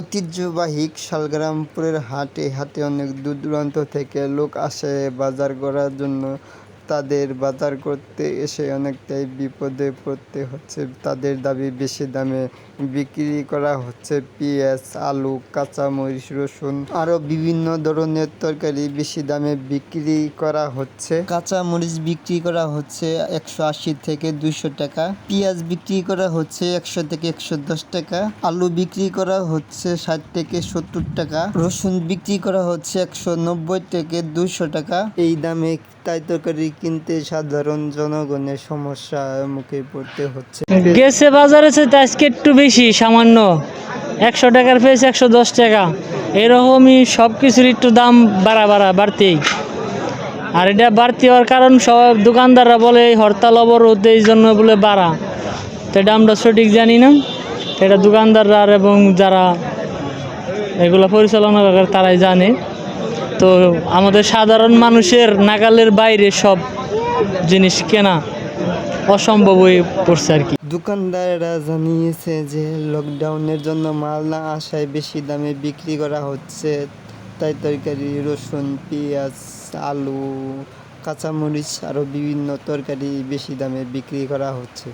ঐতিহ্যবাহী শালগ্রামপুরের হাটে অনেক দূর দূরান্ত থেকে লোক আসে বাজার করার জন্য। তাদের বাজার করতে এসে অনেকটাই বিপদে পড়তে হচ্ছে। তাদের দাবি বেশি দামে বিক্রি করা হচ্ছে পেঁয়াজ, আলু, কাঁচামরিচ, রসুন আরও বিভিন্ন ধরনের তরকারি বেশি দামে বিক্রি করা হচ্ছে। কাঁচামরিচ বিক্রি করা হচ্ছে 180 থেকে 200 টাকা, পেঁয়াজ বিক্রি করা হচ্ছে 100 থেকে 110 টাকা, আলু বিক্রি করা হচ্ছে 60 থেকে 70 টাকা, রসুন বিক্রি করা হচ্ছে 190 থেকে 200 টাকা। এই দামে তাই তরকারি কিনতে সাধারণ জনগণের সমস্যার মুখে পড়তে হচ্ছে। গেছে বাজারে চাইতে আজকে একটু বেশি, সামান্য 100 টাকার পেয়েছে 110 টাকা, এরকমই সব কিছুর একটু দাম বাড়তেই। আর এটা বাড়তি হওয়ার কারণ সব দোকানদাররা বলে হরতাল অবরোধ, এই জন্য বলে বাড়া। তো এটা আমরা সঠিক জানি না, এটা দোকানদাররা এবং যারা এগুলো পরিচালনা করে তারাই জানে। তো আমাদের সাধারণ মানুষের নাগালের বাইরে সব জিনিস কেনা অসম্ভব হয়ে পড়ছে আর কি। দোকানদাররা জানিয়েছে যে লকডাউনের জন্য মাল না আসায় বেশি দামে বিক্রি করা হচ্ছে, তাই তরকারি, রসুন, পেঁয়াজ, আলু, কাঁচামরিচ আরও বিভিন্ন তরকারি বেশি দামে বিক্রি করা হচ্ছে।